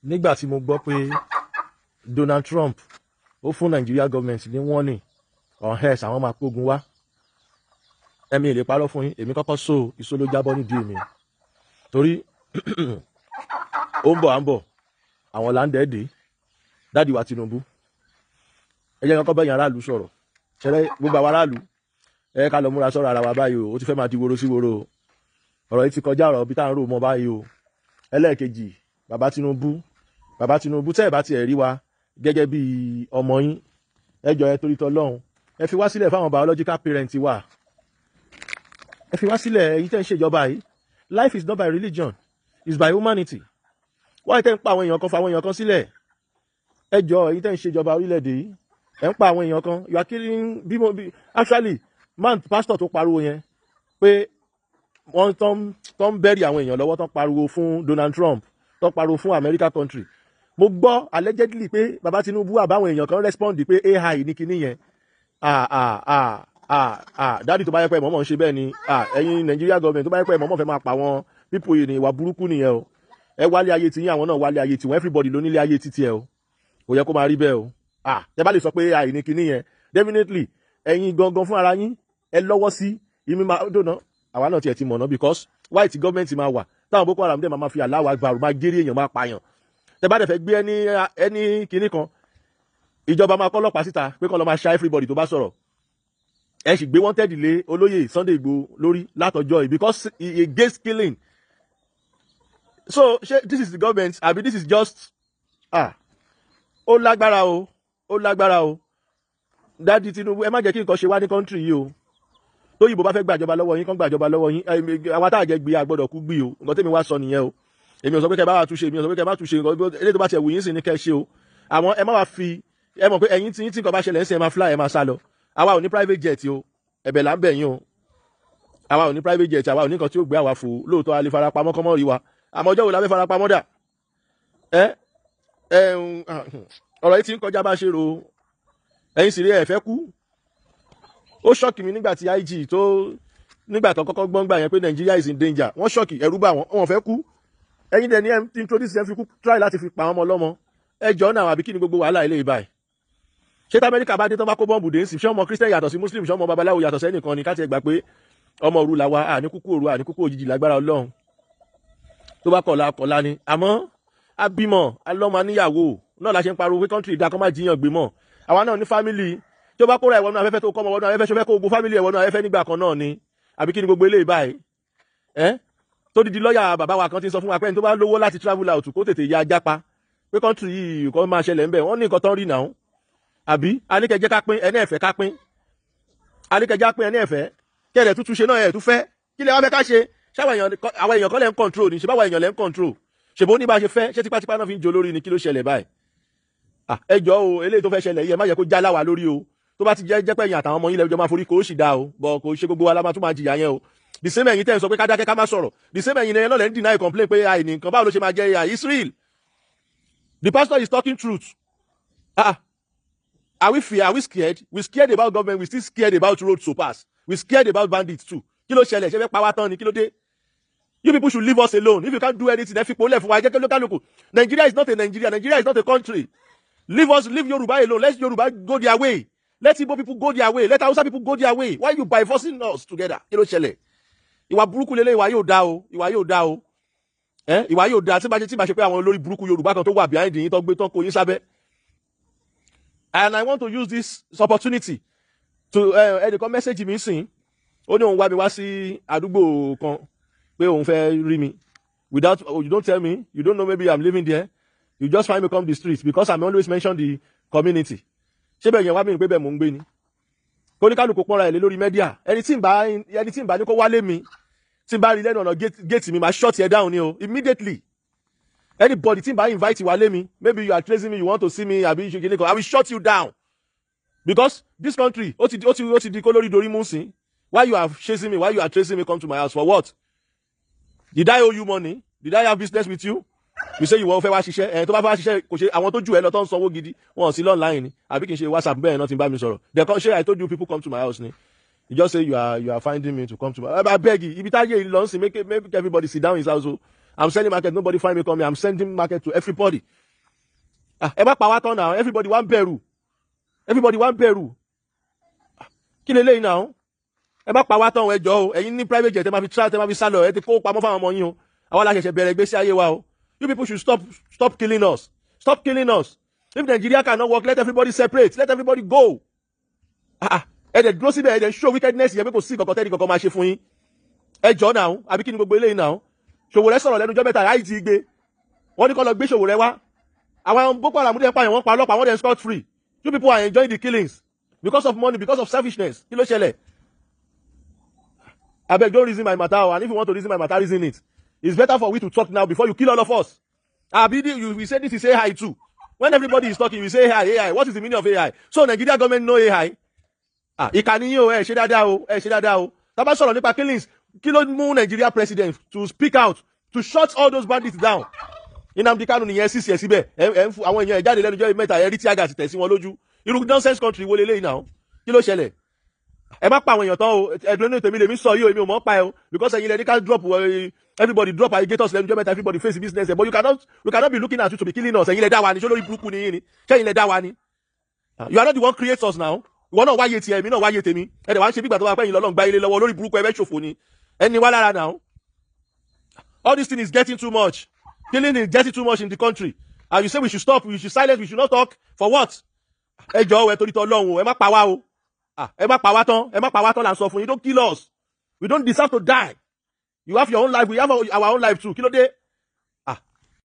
nígbà tí mo gbọ́ pé Donald Trump ó fún Nigeria government ní warning on health àwọn máa kógun wá ẹ̀mí ìlè parọ́ fún yín èmi kọ́kọ́ so ìṣó ló jábọ́ nídìí mi torí ó ń bọ̀ à ń bọ̀ àwọn là ń dẹ́ẹ̀dẹ́ dáàdi wa Tinubu ẹ jẹ́ kọ́kọ́ bẹ́yìn aráàlú sọ̀rọ̀ ṣẹlẹ̀ gbogbo àwọn aráàlú ẹ ká lọ múra sọ̀rọ̀ ara wa báyìí o ó ti fẹ́ máa di woro sí woro o ọ̀rọ̀ yìí ti kọjá ọ̀rọ̀ bí tá à ń rò mọ́ báyìí o ẹlẹ́ẹ̀kejì bàbá Tinubu tẹ́ ẹ̀ bá tiẹ̀ rí wa gẹ́gẹ́ bí ọmọ yín ẹ jọ̀ọ́ ẹ torí tọlọ́run ẹ fi wá sílẹ̀ fáwọn biological parents wa ẹ fi wá sílẹ̀ èyí tẹ́ ń ṣèjọba yìí life is not by religion it's by humanity wáyé tẹ́ ń pa àwọn èèyàn kan fa àwọn èèyàn kan sílẹ̀ ẹ jọ̀ọ́ èyí tẹ́ ń ṣèjọba orílẹ̀-èdè yìí ẹ ń pa àwọn èèyàn kan you are killing actually man pastor tó pariwo yẹn pé wọ́n tó ń bẹ́rì àwọn èèyàn lọ́wọ́ tó ń pariwo fún Donald Trump tó ń pariwo fún America country mo gbọ́ allegedly pé baba Tinubu àbáwọn èèyàn kan respond pé AI ní kinní yẹn dáàdì tó bá yẹ pé mọ̀mọ́ ń ṣe bẹ́ẹ̀ ni ẹ̀yin Nigeria government tó bá yẹ pé mọ̀mọ́ fẹ́ máa pa wọn people yìí ní ìwà burúkú nìyẹn o ẹ wálé ayé tiyín àwọn náà wálé ayé tiwọn everybody ló nílé ayé títí ẹ o kò yẹ kó máa rí bẹ́ẹ̀ o ẹ bá lè sọ pé AI ní kinní yẹn definitely ẹ̀yin gangan fún ara yín ẹ lọ́wọ́ sí ìmí máa dòná àwa náà tiẹ̀ ti mọ̀nà because white government máa wà táwọn Boko Haram dẹ̀ máa fi aláwọ̀ àgbàrò máa géré èèyàn máa pààyàn tẹ bá dẹ̀ fẹ́ gbé ẹni kinní kan ìjọba máa kọ́ ọlọ́pàá síta pé kọ́ lọ́ máa ṣá everybody tó bá sọ̀rọ̀ ẹ sì gbé wanted lé olóyè Sunday Igboho lórí látọjọ́ yìí because against killing so this is the government àbí this is just ó lágbára o dáàdi Tinubu ẹ má jẹ́ kí nǹkan ṣe wá ní country yìí o tóyìnbó bá fẹ́ gbàjọba lọ́wọ́ yín kán gbàjọba lọ́wọ́ yín àwọn tá àjẹ gbé agbọ́dọ̀ kú gbé o nǹkan tẹ́mi wá sọ nìyẹn o èmi ò sọ pé kẹ́ bá wà túnṣe èmi ò sọ pé kẹ́ bá túnṣe eléyìí tó bá tiẹ̀ wù yín sí ni kẹ́ ṣe o àwọn ẹ má wá fi ẹ mọ̀ pé ẹ̀yin tí nǹkan bá ṣẹlẹ̀ ń sìn ẹ máa fly ẹ máa sá lọ àwa ò ní private jet o ẹ̀bẹ̀ là ń bẹ̀ yín o àwa ò ní private jet àwa ò ní nǹkan tí ó gbé àwa fò lóòótọ́ a lè farapamọ́ kọ́mọ́ rí wa àmọ́ ọjọ́ wo la fẹ́ farapamọ́ dà ọ̀rọ̀ yìí ti ń kọjá bá ṣe ro ẹ̀yin sì rí ẹ̀ fẹ́ kú ó ṣọ́ọ̀kì mi nígbà tí IG nígbà tó kọ́kọ́ gbọ́n gbà yẹn pé Nigeria is in danger wọ́n ṣọ́ọ̀kì ẹ̀rú bà wọ́n fẹ́ kú ẹ̀yin dẹ̀ ní ẹ̀ introduce ẹ̀ fi kú try láti fi pa àwọn ọmọ ọlọ́mọ ẹ jọ náà àbí kí ni gbogbo wàhálà ilé ìbáyìí ṣé t'Amẹ́ríkà bá dé tán bá kó bọ́ǹbù dé sí ṣé ọmọ Christian yàtọ̀ sí Muslim ṣé ọmọ babaláwo yàtọ̀ sẹ́nìkan ni káti ẹ̀ gbà pé ọmọ òru làwa àní kúkú òru àní kúkú òjijì lágbára Ọlọ́run tó bá kọ̀ọ̀la ni àmọ́ abímọ alọ́mọ níyàwó náà la ṣe ń pariwo pé country ìdá kan má jiyàn gbé mọ́ àwa náà ní family tí ó bá kóra ẹ̀wọ̀n náà afẹ́fẹ́ tó kọ́ ọmọ ọdún afẹ́fẹ́ ṣọfẹ́ kó gbogbo family ẹ̀wọ̀n náà afẹ́fẹ́ nígbà kan náà ni àbí kí ni gbogbo eléyìí báyìí tó didi lọ́ọ̀yà bàbá wa kan ti sọ fún wa pé ẹni tó bá lówó láti travel out kó tètè ya jápa pé country yìí kò máa ṣẹlẹ̀ ń bẹ̀ wọ́n ní nǹkan tán rí náà àbí aníkẹjẹ́ ká pín ẹni ẹ̀fẹ́ ká pín aníkẹjẹ́ pín ẹni ẹ̀fẹ́ kí ẹ̀rẹ̀ tútù ṣe náà ẹ̀ tún fẹ́ kí lè wá fẹ́ ká ṣe ṣáwọn èèyàn kọ́ lẹ́ ń control ni ṣe báwọn èèyàn lẹ́ ń control ṣèbó ní bá ṣe fẹ́ ṣé tipátipá náà fi ń jo lórí ni kí ló ṣẹlẹ̀ báyìí ẹ jọ̀ọ́ o eléyìí tó fẹ́ ṣẹlẹ̀ yìí ẹ má jẹ́ kó já láwa lórí o tó bá ti jẹ́ pé ẹ̀yin àtàwọn ọmọ yín lẹ́jọ́ máa forí kó sì dá o bọ̀ kò ṣe gbogbo wa la máa tún máa jìyà yẹn o the same ẹ̀yin tẹ́ ń sọ pé ká dákẹ́ ká má sọ̀rọ̀ the same ẹ̀yin náà lẹ́ ń deny complain pé àìní nǹkan báwo ló ṣe máa jẹ́ AI Israel the pastor is talking truth are we fear are we scared we scared about government we still scared about road to pass we scared about bandits too kí ló ṣẹlẹ̀ ṣe fẹ́ pa wá tán ni kí ló dé you people should leave us alone if you can't do anything ẹ fi polẹ̀ fún wa jẹ́ kí ló kálukú Nigeria is not a Nigeria is not a country leave Yoruba alone let Yoruba go their way let Igbo people go their way let Hausa people go their way why you by forcing us together kí ló ṣẹlẹ̀ ìwà burúkú lélẹ̀ ìwà yóò dá o ìwà yóò dá tí bá ṣe pé àwọn olórí burúkú Yorùbá kan tó wà behind yín tó gbé tán kó yín sábẹ́ and I want to use this opportunity to ẹnìkan message mi sìn ó ní òun wá mi wá sí àdúgbò kan pé òun fẹ́ rí mi without you don't tell me you don't know maybe I'm living there you just find me come the street because I'm always mention the community ṣé bẹ́ẹ̀ yẹn wá mi ní pé bẹ́ẹ̀ mò ń gbé ni kó ní kálukú pọ́nra ẹ̀ lé lórí mẹ́díà ẹni tí ń bá ní kó wálé mi tí ń bá rí lẹ́nu ọ̀nà gate mi máa shut ẹ̀ down ni o immediately anybody tí ń bá invite wálé mi maybe you are tracing me you want to see me àbí ìṣe kìnìkan I will shut you down because this country ó ti di kó lórí dorí mú sí why you are chasing me why you are tracing me come to my house for what did I owe you money did I have business with you you say you wọ́n fẹ́ wá ṣiṣẹ́ tó bá fẹ́ wá ṣiṣẹ́ kò ṣe àwọn tó jù ẹ lọ tó ń sanwó gidi wọn sí online ni àbí kì í ṣe WhatsApp bẹ́ẹ̀ náà ti ń bá mi sọ̀rọ̀ they come ṣe I told you people come to my house ni you just say you are finding me to come to my house I beg you ibi táyé ìlọ ń sìn make everybody sit down in his house o I'm selling market nobody find me come here I'm sending market to everybody ẹ má pa wá tán náà, everybody wá ń bẹ̀rù, everybody wá ń bẹ̀rù. Kí leléyìí náà? Ẹ má pa wá tán ẹ jọ̀ọ́ o, ẹ̀yin ní private jet ẹ má fi tra ẹ má fi sálọ, ẹ ti kó pamọ́ fáwọn ọmọ yín o. Àwa la ṣẹ̀ṣẹ̀ bẹ̀rẹ̀ ìgbésí ayé wa o. You people should stop killing us. Stop killing us. If Nigeria cannot work, let everybody separate. Let everybody go. Ẹ dẹ̀ dúró síbẹ̀, ẹ dẹ̀ show wickedness yẹn pé kò sí kankan tẹ́ni kankan máa ṣe fún yín. Ẹ jọ̀ọ́ náà, àbí kí ni gbogbo eléyìí náà? Ṣòwòrẹ́ sọ̀rọ̀ lẹ́nu ọjọ́ mẹ́ta, láì ti gbé. Wọ́n ní kó lọ gbé Ṣòwòrẹ́ wá. Àwọn Boko Haram dẹ̀ pààyàn, wọ́n pa ọlọ́pàá, wọ́n dẹ̀ scot free. You people are enjoying the killings because of money, because of selfishness. Kí ló ṣẹlẹ̀? Abeg, don't reason my matter, and if you want to reason my matter, reason it. It's better for we to talk now before you kill all of us. We say this is AI too. When everybody is talking, we say AI. What is the meaning of AI? So Nigeria government know AI. Ìkànnì yín o, ẹ ṣe dáadáa o, ẹ ṣe dáadáa o. Tá bá sọ̀rọ̀ nípa killings, kí ló mú Nigeria president to speak out, to shut all those bandits down. Nnamdi Kanu nìyẹn sì ṣe síbẹ̀. Àwọn èèyàn jáde lẹ́nu jọ́ mẹ́ta ẹ rí tí àgà sì tẹ̀ sí wọn lójú. Irú nonsense country wo leléyìí náà? Kí ló ṣẹlẹ̀? Ẹ má pa àwọn èèyàn tán o, ẹ̀dùn ní tèmi lèmi sọ yìí o, èmi ò mọ̀ pa ẹ o, because ẹ̀yin lẹ́ni ká drop everybody drop alligators lẹ́nu jọ́ mẹ́ta, everybody face business, but we cannot be looking at you to be killing us. Ẹ̀yin lẹ dá wa ni, ṣé lórí burúkú ni yín ni? Ṣé ẹ̀yin lẹ dá wa ni? You are not the one create us now. Ìwọ náà wáyé tiẹ̀, èmi náà wáyé tèmi. Ẹ dẹ̀ wá ń ṣe bí ìgbà tó wá pẹ́ yín lọ́lọ́ gbá ilé lọ́wọ́ lórí burúkú ẹbẹ́ ṣòfò ni. Ẹni wá lára now. All this thing is getting too much. Killing is getting too much in the country. And you say we should stop, we should silence, we should not talk. For what? Ẹ jọ̀ọ́ ẹ torí t'Ọlọ́run o, ẹ má pa wá o. Ẹ má pa wá tán, ẹ má pa wá tán là ń sọ fún yín. Don't kill us. We don't deserve to die. You have your own life, we have our own life too. Kí ló dé?